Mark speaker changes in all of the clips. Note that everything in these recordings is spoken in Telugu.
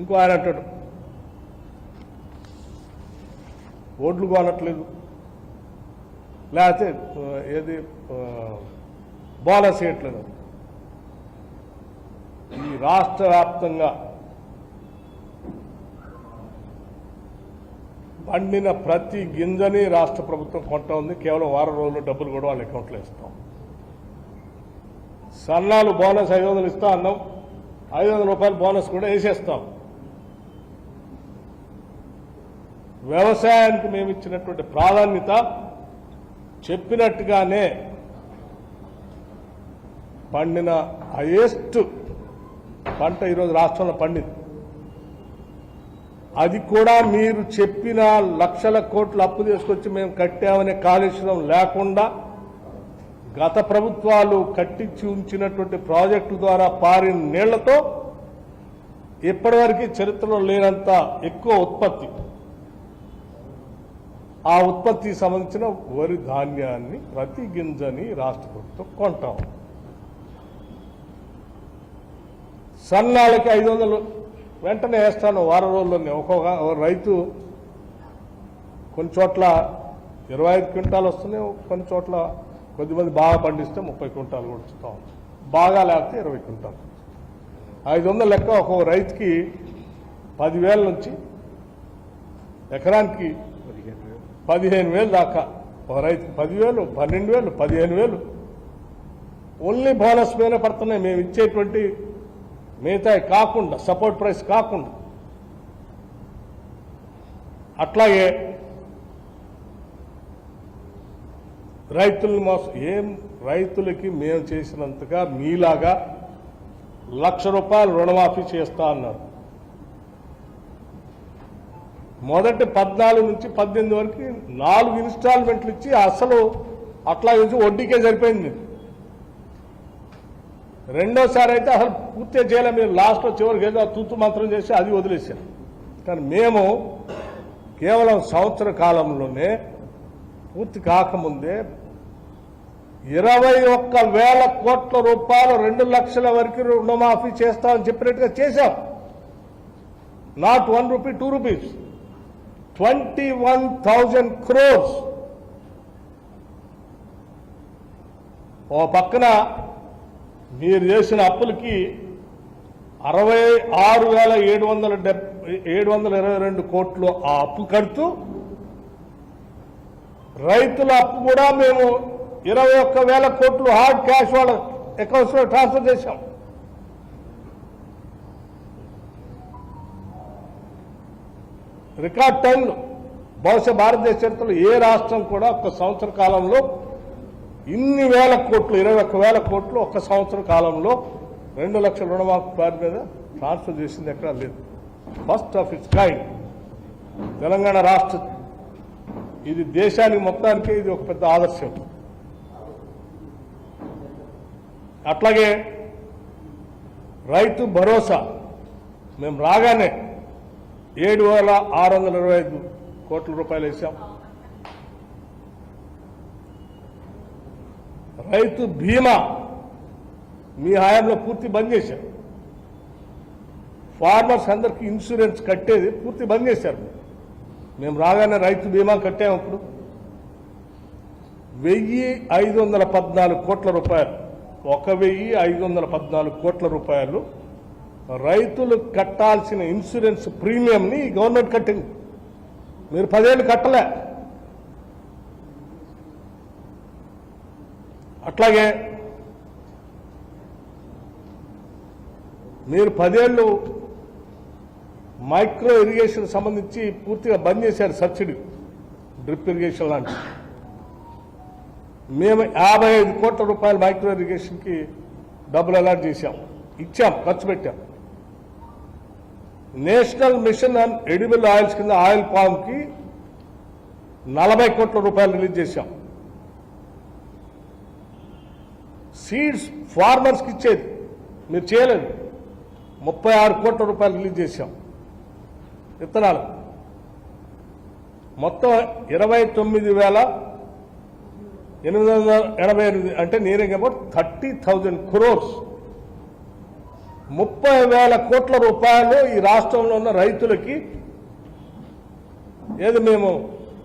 Speaker 1: ఇంకో ఆయన అంటాడు ఓట్లు కొనట్లేదు, లేకపోతే ఏది బోనస్ ఇవ్వట్లేదు. ఈ రాష్ట్ర వ్యాప్తంగా పండిన ప్రతి గింజని రాష్ట్ర ప్రభుత్వం కొంటా ఉంది. కేవలం వారం రోజుల్లో డబ్బులు కూడా వాళ్ళ అకౌంట్లో ఇస్తాం. సన్నాలు బోనస్ 500 ఇస్తా అన్నాం, 500 రూపాయల బోనస్ కూడా వేసేస్తాం. వ్యవసాయానికి మేము ఇచ్చినటువంటి ప్రాధాన్యత చెప్పినట్టుగానే పండిన హైయెస్ట్ పంట ఈరోజు రాష్ట్రంలో పండింది. అది కూడా మీరు చెప్పిన లక్షల కోట్లు అప్పు తీసుకొచ్చి మేము కట్టామనే కాళేశ్వరం లేకుండా గత ప్రభుత్వాలు కట్టించి ఉంచినటువంటి ప్రాజెక్టుల ద్వారా పారిన నీళ్లతో ఇప్పటివరకు చరిత్రలో లేనంత ఎక్కువ ఉత్పత్తి, ఆ ఉత్పత్తికి సంబంధించిన వరి ధాన్యాన్ని ప్రతి గింజని రాష్ట్ర ప్రభుత్వం కొంటాం. సన్నాళ్ళకి 500 వెంటనే వేస్తాను వారం రోజుల్లోనే. ఒక్కొక్క రైతు కొన్ని చోట్ల 25 క్వింటాలు వస్తున్నాయి, కొన్ని చోట్ల కొద్దిమంది బాగా పండిస్తే 30 క్వింటాలు కూడా వస్తాం, బాగా లేకపోతే 20 క్వింటాలు. 500 లెక్క ఒక్కొక్క రైతుకి 10,000 నుంచి ఎకరానికి 15,000 దాకా. ఒక రైతుకి 10,000, 12,000, 15,000 ఓన్లీ బోనస్ మీద పడుతున్నాయి. మేము ఇచ్చేటువంటి మిగతా కాకుండా, సపోర్ట్ ప్రైస్ కాకుండా. అట్లాగే రైతులను మోసం, ఏం రైతులకి మేము చేసినంతగా మీలాగా ₹1,00,000 రుణమాఫీ చేస్తా అన్నారు. మొదటి 14 నుంచి 18 వరకు 4 ఇన్స్టాల్మెంట్లు ఇచ్చి అసలు అట్లా నుంచి వడ్డీకే సరిపోయింది. రెండోసారి అయితే అసలు పూర్తి చేయాలి. మీరు లాస్ట్లో చివరికి ఏదో తూతు మంత్రం చేసి అది వదిలేశారు. కానీ మేము కేవలం సంవత్సర కాలంలోనే పూర్తి కాకముందే 21,000 కోట్ల రూపాయలు 2 లక్షల వరకు రుణమాఫీ చేస్తామని చెప్పినట్టుగా చేశాం. Not 1 rupee 2 rupees, 21,000 crores. ఓ పక్కన మీరు చేసిన అప్పులకి 66,722 కోట్లు ఆ అప్పు కడుతూ, రైతుల అప్పు కూడా మేము 21,000 కోట్లు హార్డ్ క్యాష్ వాళ్ళ అకౌంట్స్లో ట్రాన్స్ఫర్ చేశాం. రికార్డ్ టైంలో బహుశా భారతదేశ చరిత్రలో ఏ రాష్ట్రం కూడా ఒక సంవత్సర కాలంలో ఇన్ని వేల కోట్లు, 21,000 కోట్లు ఒక సంవత్సర కాలంలో 2 లక్షల రుణమాఫీ పేరు మీద ట్రాన్స్ఫర్ చేసింది ఎక్కడా లేదు. First of it's kind Telangana రాష్ట్రం. ఇది దేశానికి మొత్తానికి ఇది ఒక పెద్ద ఆదర్శం. అట్లాగే రైతు భరోసా మేము రాగానే 7,625 కోట్ల రూపాయలు వేసాం. రైతు బీమా మీ హయాంలో పూర్తి బంద్ చేశారు. ఫార్మర్స్ అందరికీ ఇన్సూరెన్స్ కట్టేది పూర్తి బంద్ చేశారు. మేము రాగానే రైతు బీమా కట్టాము. అప్పుడు 1,514 కోట్ల రూపాయలు, 1,514 కోట్ల రూపాయలు రైతులు కట్టాల్సిన ఇన్సూరెన్స్ ప్రీమియంని గవర్నమెంట్ కట్టింది. మీరు 10 ఏళ్ళు కట్టలే. అట్లాగే మీరు 10 ఏళ్ళు మైక్రో ఇరిగేషన్ సంబంధించి పూర్తిగా బంద్ చేశారు. సబ్సిడీ, డ్రిప్ ఇరిగేషన్ లాంటి. మేము 55 కోట్ల రూపాయలు మైక్రో ఇరిగేషన్కి డబ్బులు అలాట్ చేశాం, ఇచ్చాం, ఖర్చు పెట్టాం. National mission on edible oils కింద ఆయిల్ పామ్కి 40 కోట్ల రూపాయలు రిలీజ్ చేశాం. సీడ్స్ ఫార్మర్స్కి ఇచ్చేది మీరు చేయలేదు, 36 కోట్ల రూపాయలు రిలీజ్ చేశాం. విత్తనాలు మొత్తం 29,888, అంటే నియరింగ్ అబౌట్ 30,000 crores 30,000 కోట్ల రూపాయలు ఈ రాష్ట్రంలో ఉన్న రైతులకి ఏది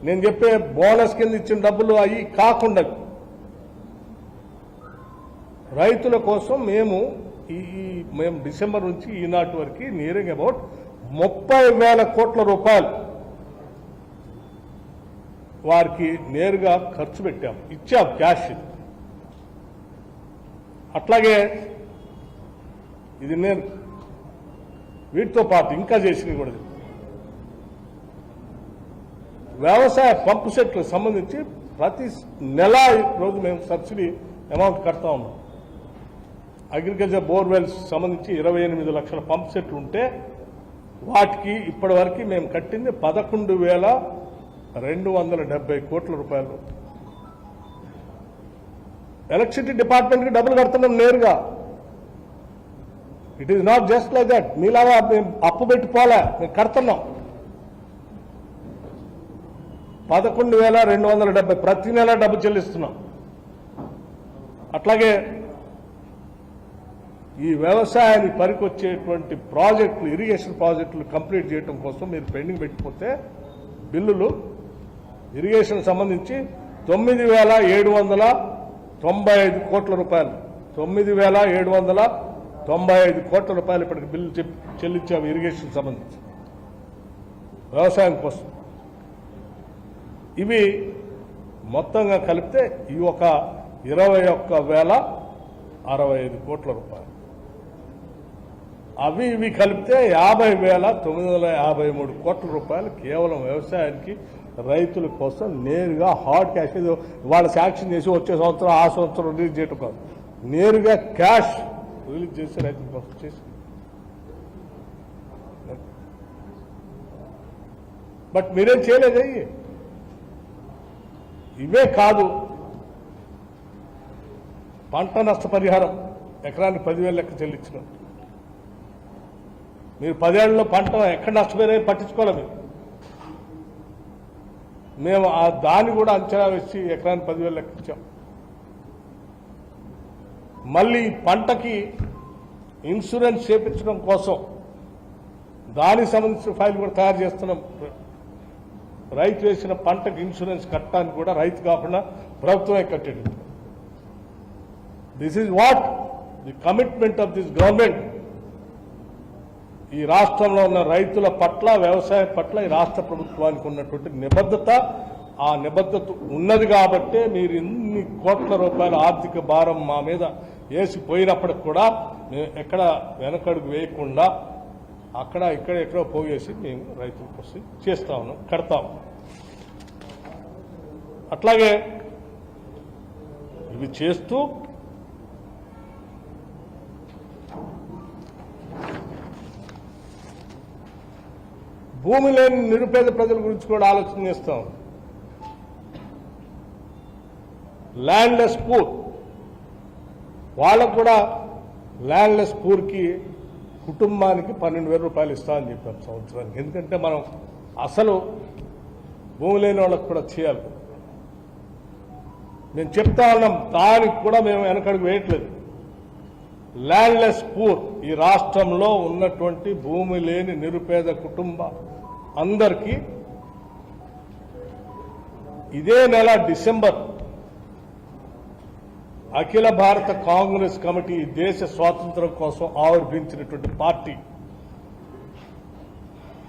Speaker 1: నేను చెప్పే బోనస్ కింద ఇచ్చిన డబ్బులు అవి కాకుండా రైతుల కోసం మేము డిసెంబర్ నుంచి ఈనాటి వరకు నియరింగ్ అబౌట్ 30,000 కోట్ల రూపాయలు వారికి నేరుగా ఖర్చు పెట్టాం, ఇచ్చాం క్యాష్. అట్లాగే ఇది నేను వీటితో పాటు ఇంకా చేసినవి కూడా వ్యవసాయ పంపు సెట్లకు సంబంధించి ప్రతి నెల రోజు మేము సబ్సిడీ అమౌంట్ కడతా ఉన్నాం. అగ్రికల్చర్ బోర్వెల్స్ సంబంధించి 28 లక్షల పంప్ సెట్లు ఉంటే వాటికి ఇప్పటి వరకు మేము కట్టింది 11,270 కోట్ల రూపాయలు. ఎలక్ట్రిసిటీ డిపార్ట్మెంట్కి డబ్బులు కడుతున్నాం నేరుగా. It is not just like that. మీలాగా మేము అప్పు పెట్టుకోవాలా, మేము కడుతున్నాం. 11,270 ప్రతి నెల డబ్బు చెల్లిస్తున్నాం. అట్లాగే ఈ వ్యవసాయానికి పనికొచ్చేటువంటి ప్రాజెక్టులు, ఇరిగేషన్ ప్రాజెక్టులు కంప్లీట్ చేయడం కోసం మీరు పెండింగ్ పెట్టిపోతే బిల్లులు ఇరిగేషన్ సంబంధించి 9,795 కోట్ల రూపాయలు, 9,795 కోట్ల రూపాయలు ఇప్పటికి బిల్లు చెల్లించాము ఇరిగేషన్ సంబంధించి వ్యవసాయం కోసం. ఇవి మొత్తంగా కలిపితే ఇవి ఒక 21,065 కోట్ల రూపాయలు. అవి ఇవి కలిపితే 50,953 కోట్ల రూపాయలు కేవలం వ్యవసాయానికి రైతుల కోసం నేరుగా హార్డ్ క్యాష్. వాళ్ళు శాంక్షన్ చేసి వచ్చే సంవత్సరం ఆ సంవత్సరం రిలీజ్ చేయటం కాదు, నేరుగా క్యాష్ రిలీజ్ చేసి రైతుల కోసం చేసి. బట్ మీరేం చేయలేదు. ఇవే కాదు, పంట నష్టపరిహారం ఎకరానికి 10,000 లెక్క చెల్లించినాం. మీరు 10 ఏళ్లలో పంట ఎక్కడ నష్టపోయినా పట్టించుకోవాలి. మేము దాన్ని కూడా అంచనా వేసి ఎకరానికి 10,000 లెక్క ఇచ్చాం. మళ్ళీ పంటకి ఇన్సూరెన్స్ చేపించడం కోసం దానికి సంబంధించిన ఫైల్ కూడా తయారు చేస్తున్నాం. రైతు వేసిన పంటకు ఇన్సూరెన్స్ కట్టడానికి కూడా రైతు కాకుండా ప్రభుత్వమే కట్టేది. This is what the commitment of this government. ఈ రాష్ట్రంలో ఉన్న రైతుల పట్ల, వ్యవసాయం పట్ల ఈ రాష్ట్ర ప్రభుత్వానికి ఉన్నటువంటి నిబద్ధత. ఆ నిబద్ధత ఉన్నది కాబట్టే మీరు ఇన్ని కోట్ల రూపాయల ఆర్థిక భారం మా మీద వేసిపోయినప్పటికి కూడా మేము ఎక్కడ వెనకడుగు వేయకుండా అక్కడ ఇక్కడ ఎక్కడో పోగేసి మేము రైతుల కోసం చేస్తా ఉన్నాం, కడతా ఉన్నాం. అట్లాగే ఇవి చేస్తూ భూమి లేని నిరుపేద ప్రజల గురించి కూడా ఆలోచన చేస్తాం. ల్యాండ్లెస్ పూర్ వాళ్ళకు కూడా ల్యాండ్లెస్ పూర్కి కుటుంబానికి 12,000 రూపాయలు ఇస్తామని చెప్పాం సంవత్సరానికి. ఎందుకంటే మనం అసలు భూమి లేని వాళ్ళకు కూడా చేయాలి. మేము చెప్తా ఉన్నాం, దానికి కూడా మేము వెనకడుగు వేయట్లేదు. ల్యాండ్లెస్ పూర్ ఈ రాష్ట్రంలో ఉన్నటువంటి భూమి లేని నిరుపేద కుటుంబ అందరికీ ఇదే నెల డిసెంబర్ అఖిల భారత కాంగ్రెస్ కమిటీ దేశ స్వాతంత్రం కోసం ఆవిర్భించినటువంటి పార్టీ,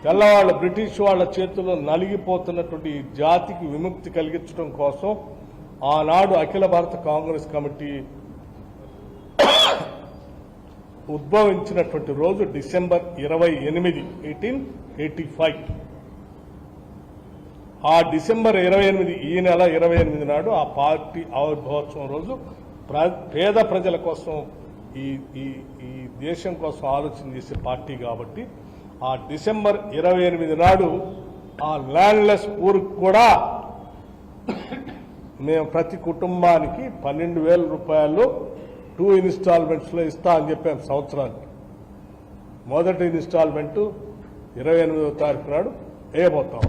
Speaker 1: తెల్లవాళ్ళ బ్రిటిష్ వాళ్ళ చేతుల్లో నలిగిపోతున్నటువంటి ఈ జాతికి విముక్తి కలిగించడం కోసం ఆనాడు అఖిల భారత కాంగ్రెస్ కమిటీ ఉద్భవించినటువంటి రోజు డిసెంబర్ 28, 1885. ఆ డిసెంబర్ 28 ఈ నెల 28 నాడు ఆ పార్టీ ఆవిర్భావోత్సవం రోజు పేద ప్రజల కోసం ఈ దేశం కోసం ఆలోచన చేసే పార్టీ కాబట్టి ఆ డిసెంబర్ 28 నాడు ఆ ల్యాండ్లెస్ పూర్కి కూడా మేము ప్రతి కుటుంబానికి 12,000 రూపాయలు 2 ఇన్స్టాల్మెంట్స్లో ఇస్తా అని చెప్పాం సంవత్సరానికి. మొదటి ఇన్స్టాల్మెంటు 28వ తారీఖు నాడు వేయబోతాం.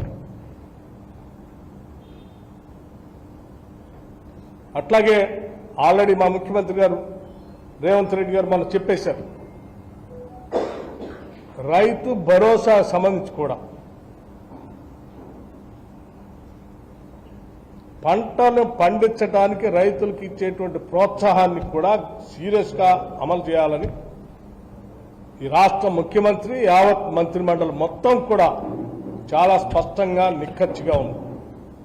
Speaker 1: అట్లాగే ఆల్రెడీ మా ముఖ్యమంత్రి గారు రేవంత్ రెడ్డి గారు మనం చెప్పేశారు, రైతు భరోసా సంబంధించి కూడా పంటను పండించడానికి రైతులకు ఇచ్చేటువంటి ప్రోత్సాహాన్ని కూడా సీరియస్గా అమలు చేయాలని ఈ రాష్ట్ర ముఖ్యమంత్రి యావత్ మంత్రిమండలి మొత్తం కూడా చాలా స్పష్టంగా నిక్కచ్చిగా ఉంది.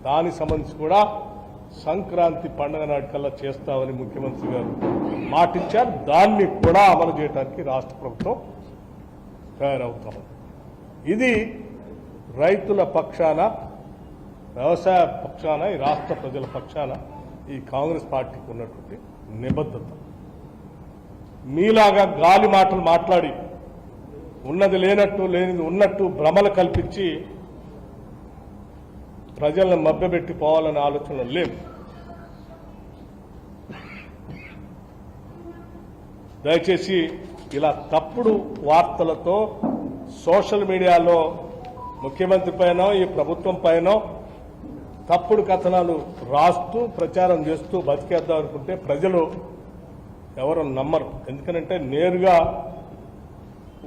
Speaker 1: దానికి సంబంధించి కూడా సంక్రాంతి పండుగ నాటికల్లా చేస్తామని ముఖ్యమంత్రి గారు మాటిచ్చారు. దాన్ని కూడా అమలు చేయడానికి రాష్ట్ర ప్రభుత్వం తయారవుతాం. ఇది రైతుల పక్షాన, వ్యవసాయ పక్షాన, ఈ రాష్ట్ర ప్రజల పక్షాన ఈ కాంగ్రెస్ పార్టీకి ఉన్నటువంటి నిబద్ధత. మీలాగా గాలి మాటలు మాట్లాడి ఉన్నది లేనట్టు లేనిది ఉన్నట్టు భ్రమలు కల్పించి ప్రజలను మభ్యపెట్టి పోవాలనే ఆలోచన లేదు. దయచేసి ఇలా తప్పుడు వార్తలతో సోషల్ మీడియాలో ముఖ్యమంత్రి పైన, ఈ ప్రభుత్వం పైన తప్పుడు కథనాలు రాస్తూ ప్రచారం చేస్తూ బతికేద్దాం అనుకుంటే ప్రజలు ఎవరు నమ్మరు. ఎందుకంటే నేరుగా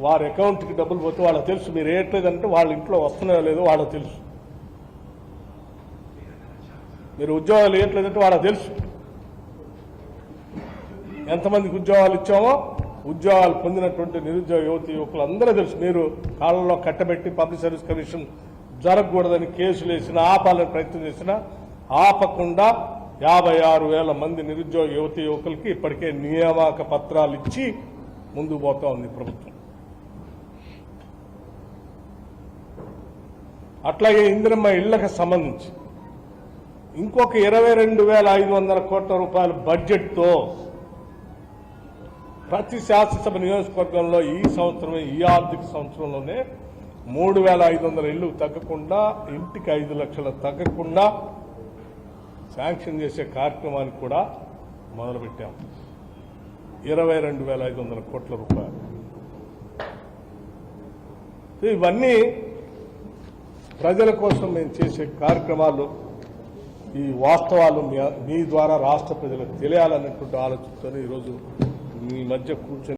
Speaker 1: వారి అకౌంట్కి డబ్బులు పోతే వాళ్ళకి తెలుసు. మీరు వేయట్లేదంటే వాళ్ళ ఇంట్లో వస్తున్నాయో లేదో వాళ్ళకి తెలుసు. మీరు ఉద్యోగాలు వేయట్లేదంటే వాళ్ళకి తెలుసు. ఎంతమందికి ఉద్యోగాలు ఇచ్చామో, ఉద్యోగాలు పొందినటువంటి నిరుద్యోగ యువతి యువకులు అందరూ తెలుసు. మీరు కాళ్ళలో కట్టబెట్టి పబ్లిక్ సర్వీస్ కమిషన్ జరగకూడదని కేసులు వేసినా, ఆపాలని ప్రయత్నం చేసినా ఆపకుండా 56,000 మంది నిరుద్యోగ యువతి యువకులకి ఇప్పటికే నియామక పత్రాలు ఇచ్చి ముందుకు పోతా ఉంది ప్రభుత్వం. అట్లాగే ఇందిరమ్మ ఇళ్లకు సంబంధించి ఇంకొక 22,500 కోట్ల రూపాయల బడ్జెట్తో ప్రతి శాసనసభ నియోజకవర్గంలో ఈ సంవత్సరం, ఈ ఆర్థిక సంవత్సరంలోనే 3,500 ఇళ్లు తగ్గకుండా, ఇంటికి 5 లక్షలు తగ్గకుండా శాంక్షన్ చేసే కార్యక్రమాన్ని కూడా మొదలుపెట్టాం. 22,500 కోట్ల రూపాయలు. ఇవన్నీ ప్రజల కోసం మేము చేసే కార్యక్రమాలు. ఈ వాస్తవాలు మీ ద్వారా రాష్ట్ర ప్రజలకు తెలియాలన్నటువంటి ఆలోచనతో ఈరోజు మీ మధ్య కూర్చొని